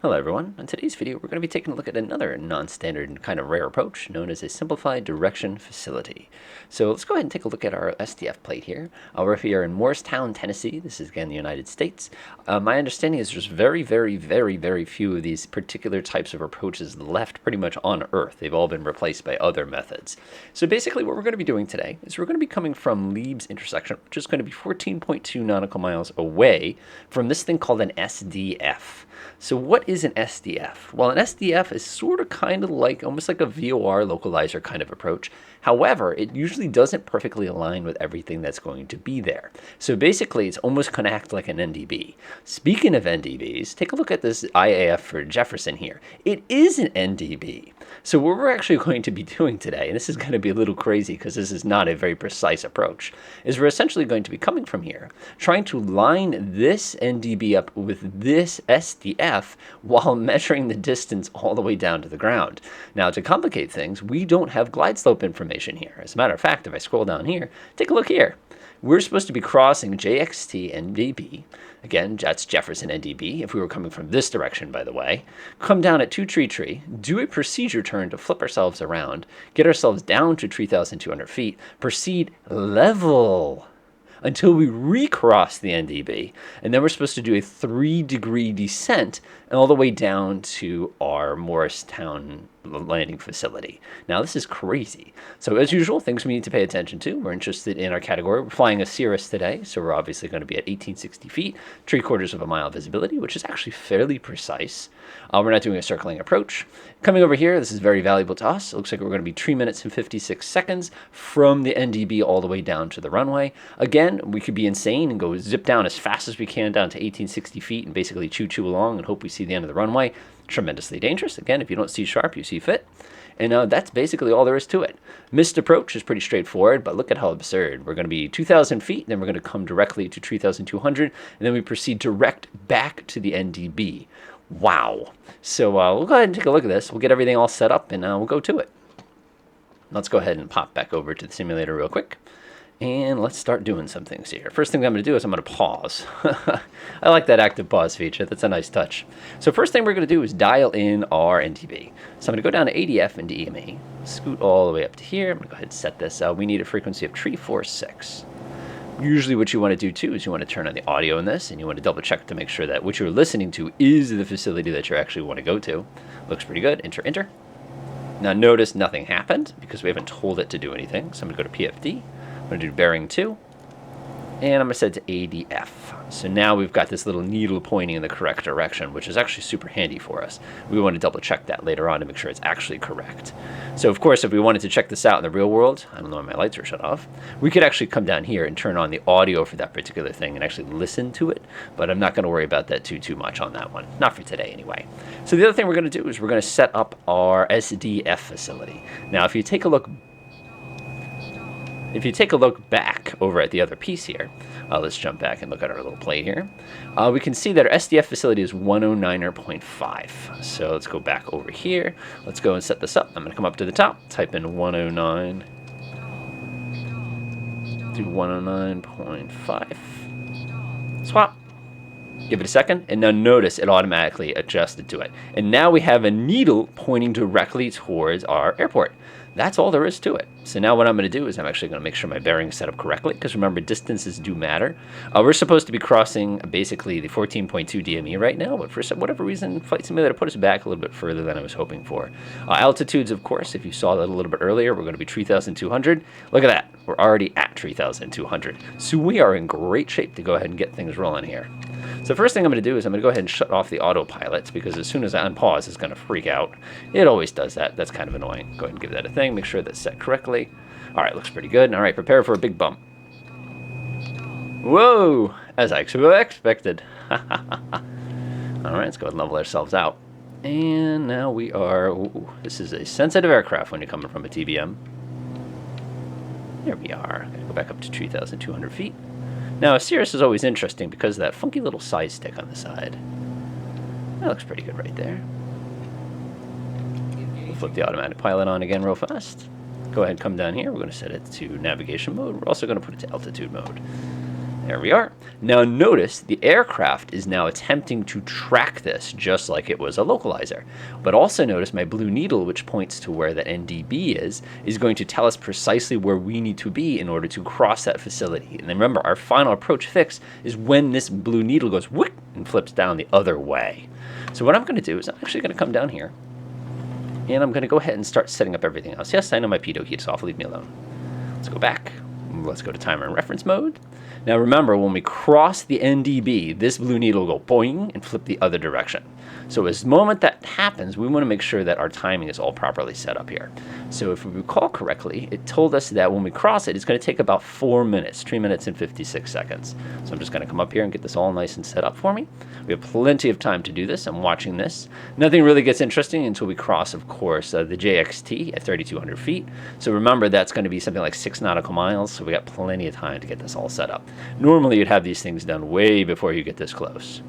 Hello everyone. In today's video we're going to be taking a look at another non-standard and kind of rare approach known as a simplified direction facility. So let's go ahead and take a look at our SDF plate here. We're here in Morristown, Tennessee. This is again the United States. My understanding is there's very few of these particular types of approaches left pretty much on Earth. They've all been replaced by other methods. So basically what we're going to be doing today is we're going to be coming from Leib's intersection, which is going to be 14.2 nautical miles away from this thing called an SDF. So what is an SDF? Well, an SDF is sort of kind of like, almost like a VOR localizer kind of approach. However, it usually doesn't perfectly align with everything that's going to be there. So basically, it's almost going to act like an NDB. Speaking of NDBs, take a look at this IAF for Jefferson here. It is an NDB. So what we're actually going to be doing today, and this is going to be a little crazy because this is not a very precise approach, is we're essentially going to be coming from here, trying to line this NDB up with this SDF while measuring the distance all the way down to the ground. Now, to complicate things, we don't have glide slope information here. As a matter of fact, if I scroll down here, take a look here. We're supposed to be crossing JXT NDB. Again, that's Jefferson NDB, if we were coming from this direction, by the way. Come down at 2 Tree, do a procedure turn to flip ourselves around, get ourselves down to 3,200 feet, proceed level until we recross the NDB, and then we're supposed to do a 3-degree descent all the way down to our Morristown landing facility. Now, this is crazy. So as usual, things we need to pay attention to. We're interested in our category. We're flying a Cirrus today, so we're obviously going to be at 1860 feet, 3/4 of a mile visibility, which is actually fairly precise. We're not doing a circling approach. Coming over here, this is very valuable to us. It looks like we're going to be 3 minutes and 56 seconds from the NDB all the way down to the runway. Again, we could be insane and go zip down as fast as we can down to 1860 feet and basically choo-choo along and hope we see the end of the runway. Tremendously dangerous. Again, if you don't see sharp, you see fit. And that's basically all there is to it. Missed approach is pretty straightforward, but look at how absurd. We're going to be 2,000 feet, then we're going to come directly to 3,200, and then we proceed direct back to the NDB. Wow. So we'll go ahead and take a look at this. We'll get everything all set up, and we'll go to it. Let's go ahead and pop back over to the simulator real quick. And let's start doing some things here. First thing I'm going to do is I'm going to pause. I like that active pause feature. That's a nice touch. So first thing we're going to do is dial in our NTB. So I'm going to go down to ADF into EME, scoot all the way up to here. I'm going to go ahead and set this. We need a frequency of 346. Usually what you want to do too is you want to turn on the audio in this, and you want to double check to make sure that what you're listening to is the facility that you actually want to go to. Looks pretty good. Enter. Now notice nothing happened because we haven't told it to do anything. So I'm going to go to PFD. I'm going to do bearing 2, and I'm going to set it to ADF. So now we've got this little needle pointing in the correct direction, which is actually super handy for us. We want to double check that later on to make sure it's actually correct. So of course, if we wanted to check this out in the real world, I don't know why my lights are shut off, we could actually come down here and turn on the audio for that particular thing and actually listen to it, but I'm not going to worry about that too much on that one. Not for today anyway. So the other thing we're going to do is we're going to set up our SDF facility. Now, if you take a look back over at the other piece here, let's jump back and look at our little plate here. We can see that our SDF facility is 109.5. So let's go back over here. Let's go and set this up. I'm going to come up to the top, type in 109, do 109.5. Swap. Give it a second, and now notice it automatically adjusted to it. And now we have a needle pointing directly towards our airport. That's all there is to it. So now what I'm going to do is I'm actually going to make sure my bearings set up correctly, because remember, distances do matter. We're supposed to be crossing basically the 14.2 DME right now, but for whatever reason, Flight Simulator put us back a little bit further than I was hoping for. Altitudes, of course, if you saw that a little bit earlier, we're going to be 3,200. Look at that. We're already at 3,200. So we are in great shape to go ahead and get things rolling here. So first thing I'm going to do is I'm going to go ahead and shut off the autopilot, because as soon as I unpause, it's going to freak out. It always does that. That's kind of annoying. Go ahead and give that a thing. Make sure that's set correctly. All right, looks pretty good. All right, prepare for a big bump. Whoa, as I expected. All right, let's go ahead and level ourselves out. And now we are, ooh, this is a sensitive aircraft when you're coming from a TBM. There we are. Gonna go back up to 3,200 feet. Now, a Cirrus is always interesting because of that funky little side stick on the side. That looks pretty good right there. We'll flip the automatic pilot on again real fast. Go ahead and come down here. We're going to set it to navigation mode. We're also going to put it to altitude mode. There we are. Now notice the aircraft is now attempting to track this just like it was a localizer. But also notice my blue needle, which points to where the NDB is going to tell us precisely where we need to be in order to cross that facility. And then remember, our final approach fix is when this blue needle goes whoop and flips down the other way. So what I'm going to do is I'm actually going to come down here and I'm going to go ahead and start setting up everything else. Yes, I know my pitot heat's off. Leave me alone. Let's go back. Let's go to timer and reference mode. Now remember, when we cross the NDB, this blue needle will go boing and flip the other direction. So as the moment that happens, we want to make sure that our timing is all properly set up here. So if we recall correctly, it told us that when we cross it, it's going to take about 4 minutes, 3 minutes and 56 seconds. So I'm just going to come up here and get this all nice and set up for me. We have plenty of time to do this. I'm watching this. Nothing really gets interesting until we cross, of course, the JXT at 3,200 feet. So remember, that's going to be something like 6 nautical miles. So we got plenty of time to get this all set up. Normally, you'd have these things done way before you get this close.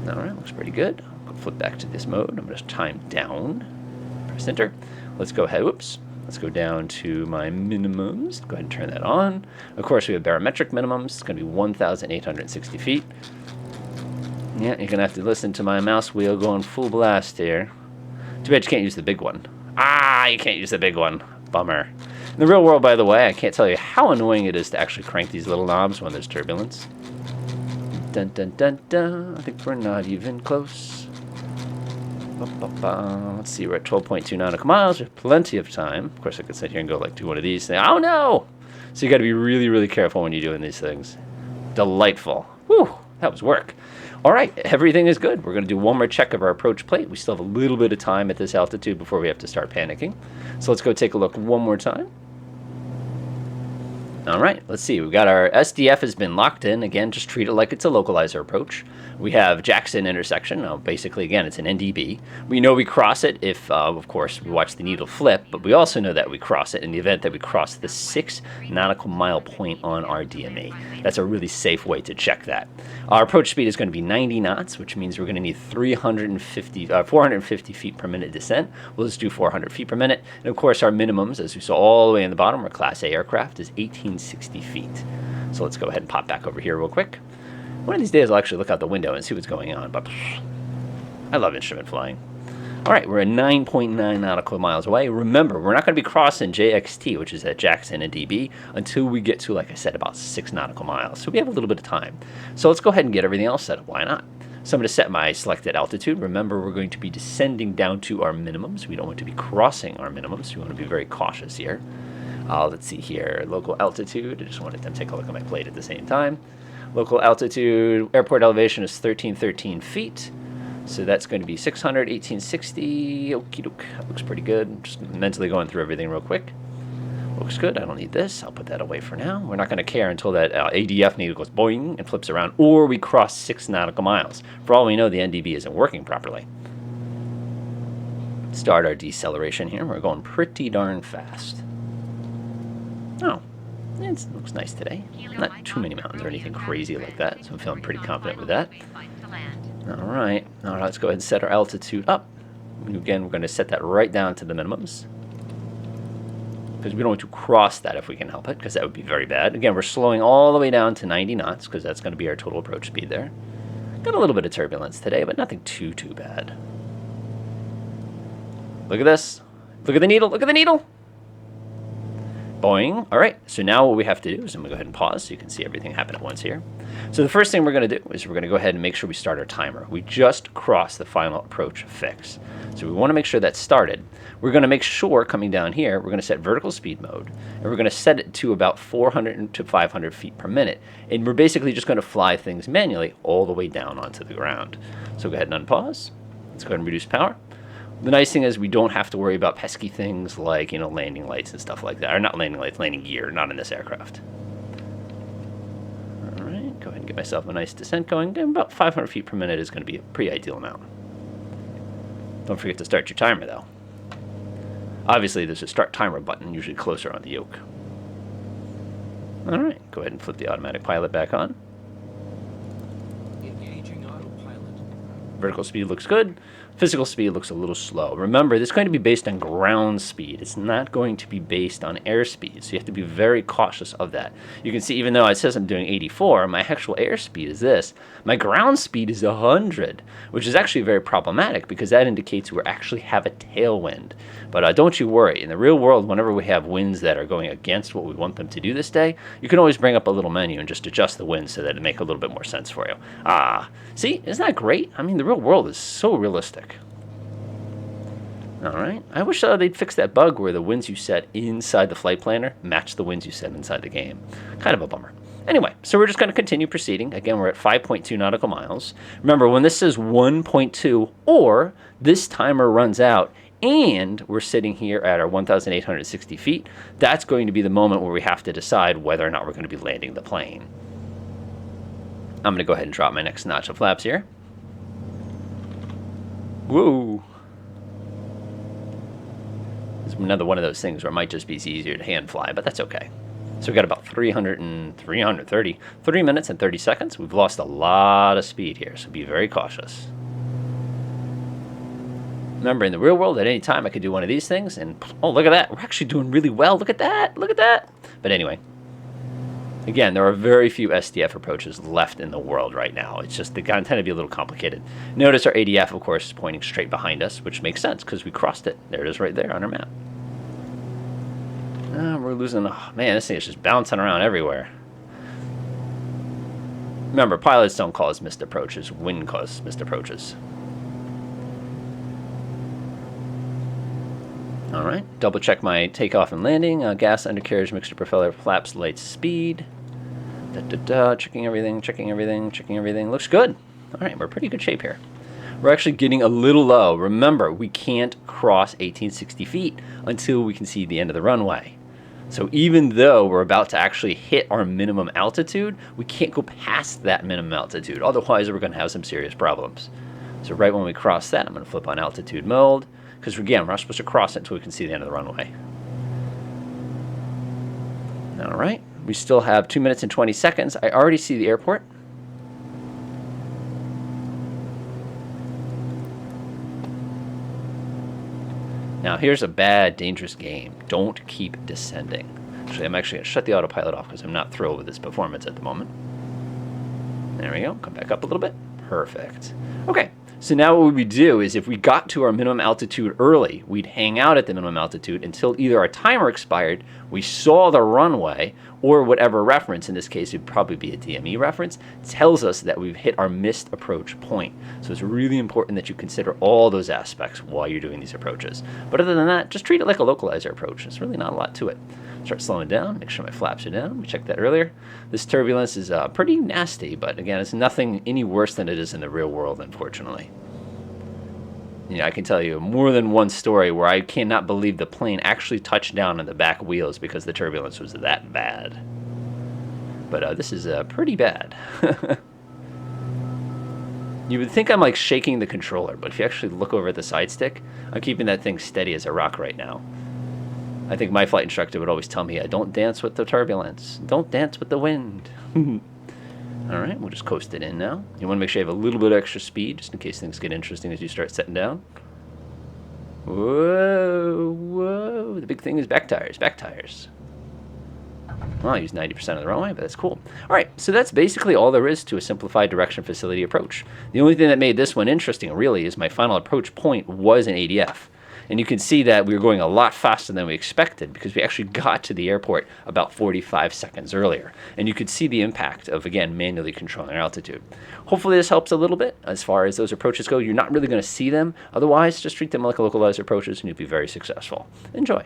All right, looks pretty good. I'll flip back to this mode. I'm going to time down. Press enter. Let's go ahead. Whoops. Let's go down to my minimums. Go ahead and turn that on. Of course, we have barometric minimums. It's going to be 1,860 feet. Yeah, you're going to have to listen to my mouse wheel going full blast here. Too bad you can't use the big one. Ah, you can't use the big one. Bummer. In the real world, by the way, I can't tell you how annoying it is to actually crank these little knobs when there's turbulence. Dun dun dun dun. I think we're not even close. Let's see, we're at 12.2 nautical miles. We have plenty of time. Of course, I could sit here and go like do one of these things. Oh no! So you got to be really, really careful when you're doing these things. Delightful. Whew, that was work. All right, everything is good. We're going to do one more check of our approach plate. We still have a little bit of time at this altitude before we have to start panicking. So let's go take a look one more time. All right, let's see. We've got our SDF has been locked in. Again, just treat it like it's a localizer approach. We have Jackson intersection. Now, basically, again, it's an NDB. We know we cross it if, of course, we watch the needle flip, but we also know that we cross it in the event that we cross the 6 nautical mile point on our DME. That's a really safe way to check that. Our approach speed is going to be 90 knots, which means we're going to need 450 feet per minute descent. We'll just do 400 feet per minute. And, of course, our minimums, as we saw all the way in the bottom, our Class A aircraft is 1860 feet. So let's go ahead and pop back over here real quick. One of these days I'll actually look out the window and see what's going on, but I love instrument flying. All right, we're at 9.9 nautical miles away. Remember, we're not going to be crossing JXT, which is at Jackson and DB, until we get to, like I said, about 6 nautical miles. So we have a little bit of time. So let's go ahead and get everything else set up. Why not? So I'm going to set my selected altitude. Remember, we're going to be descending down to our minimums. We don't want to be crossing our minimums. We want to be very cautious here. Let's see here, local altitude. I just wanted to take a look at my plate at the same time. Local altitude, airport elevation is 1313 feet. So that's going to be 600, 1860. Okie doke. That looks pretty good. I'm just mentally going through everything real quick. Looks good. I don't need this. I'll put that away for now. We're not going to care until that ADF needle goes boing and flips around, or we cross 6 nautical miles. For all we know, the NDB isn't working properly. Start our deceleration here. We're going pretty darn fast. Oh, it looks nice today. Not too many mountains or anything crazy like that, so I'm feeling pretty confident with that. All right, let's go ahead and set our altitude up. Again, we're going to set that right down to the minimums, because we don't want to cross that if we can help it, because that would be very bad. Again, we're slowing all the way down to 90 knots, because that's going to be our total approach speed there. Got a little bit of turbulence today, but nothing too bad. Look at this. Look at the needle. Look at the needle. Boing. All right, so now what we have to do is I'm going to go ahead and pause so you can see everything happen at once here. So the first thing we're going to do is we're going to go ahead and make sure we start our timer. We just crossed the final approach fix. So we want to make sure that's started. We're going to make sure, coming down here, we're going to set vertical speed mode, and we're going to set it to about 400 to 500 feet per minute. And we're basically just going to fly things manually all the way down onto the ground. So go ahead and unpause. Let's go ahead and reduce power. The nice thing is we don't have to worry about pesky things like, landing lights and stuff like that. Or not landing lights, landing gear, not in this aircraft. All right, go ahead and get myself a nice descent going. And about 500 feet per minute is going to be a pretty ideal amount. Don't forget to start your timer, though. Obviously, there's a start timer button, usually closer on the yoke. All right, go ahead and flip the automatic pilot back on. Vertical speed looks good. Physical speed looks a little slow. Remember, this is going to be based on ground speed. It's not going to be based on airspeed, so you have to be very cautious of that. You can see, even though it says I'm doing 84, my actual airspeed is this. My ground speed is 100, which is actually very problematic because that indicates we actually have a tailwind. But don't you worry. In the real world, whenever we have winds that are going against what we want them to do this day, you can always bring up a little menu and just adjust the wind so that it make a little bit more sense for you. See, isn't that great? I mean, the real world is so realistic. All right. I wish they'd fix that bug where the winds you set inside the flight planner match the winds you set inside the game. Kind of a bummer. Anyway, so we're just going to continue proceeding. Again, we're at 5.2 nautical miles. Remember, when this says 1.2 or this timer runs out and we're sitting here at our 1,860 feet, that's going to be the moment where we have to decide whether or not we're going to be landing the plane. I'm going to go ahead and drop my next notch of flaps here. Woo! It's another one of those things where it might just be easier to hand fly, but that's okay. So we've got about 3 minutes and 30 seconds. We've lost a lot of speed here, so be very cautious. Remember, in the real world, at any time I could do one of these things, and oh, look at that. We're actually doing really well. Look at that. Look at that. But anyway, again, there are very few SDF approaches left in the world right now. It's just, they tend to be a little complicated. Notice our ADF, of course, is pointing straight behind us, which makes sense because we crossed it. There it is right there on our map. We're losing, oh man, this thing is just bouncing around everywhere. Remember, pilots don't cause missed approaches. Wind causes missed approaches. All right, double check my takeoff and landing. Gas, undercarriage, mixture, propeller, flaps, light, speed. Checking everything, checking everything, checking everything. Looks good. All right, we're in pretty good shape here. We're actually getting a little low. Remember, we can't cross 1860 feet until we can see the end of the runway. So even though we're about to actually hit our minimum altitude, we can't go past that minimum altitude. Otherwise, we're going to have some serious problems. So right when we cross that, I'm going to flip on altitude mode. Because again, we're not supposed to cross it until we can see the end of the runway. All right, we still have 2 minutes and 20 seconds. I already see the airport. Now here's a bad, dangerous game. Don't keep descending. Actually, I'm actually going to shut the autopilot off because I'm not thrilled with this performance at the moment. There we go. Come back up a little bit. Perfect. Okay. So now what we would do is if we got to our minimum altitude early, we'd hang out at the minimum altitude until either our timer expired, we saw the runway, or whatever reference, in this case it would probably be a DME reference, tells us that we've hit our missed approach point. So it's really important that you consider all those aspects while you're doing these approaches. But other than that, just treat it like a localizer approach. There's really not a lot to it. Start slowing down, make sure my flaps are down. We checked that earlier. This turbulence is pretty nasty, but again, it's nothing any worse than it is in the real world, unfortunately. You know, I can tell you more than one story where I cannot believe the plane actually touched down on the back wheels because the turbulence was that bad. But this is pretty bad. You would think I'm like shaking the controller, but if you actually look over at the side stick, I'm keeping that thing steady as a rock right now. I think my flight instructor would always tell me, don't dance with the turbulence. Don't dance with the wind. All right, we'll just coast it in now. You want to make sure you have a little bit of extra speed, just in case things get interesting as you start setting down. Whoa, whoa. The big thing is back tires, back tires. Well, I use 90% of the runway, but that's cool. All right, so that's basically all there is to a simplified direction facility approach. The only thing that made this one interesting, really, is my final approach point was an ADF. And you can see that we were going a lot faster than we expected because we actually got to the airport about 45 seconds earlier. And you could see the impact of, again, manually controlling our altitude. Hopefully this helps a little bit as far as those approaches go. You're not really going to see them. Otherwise, just treat them like localized approaches and you'll be very successful. Enjoy.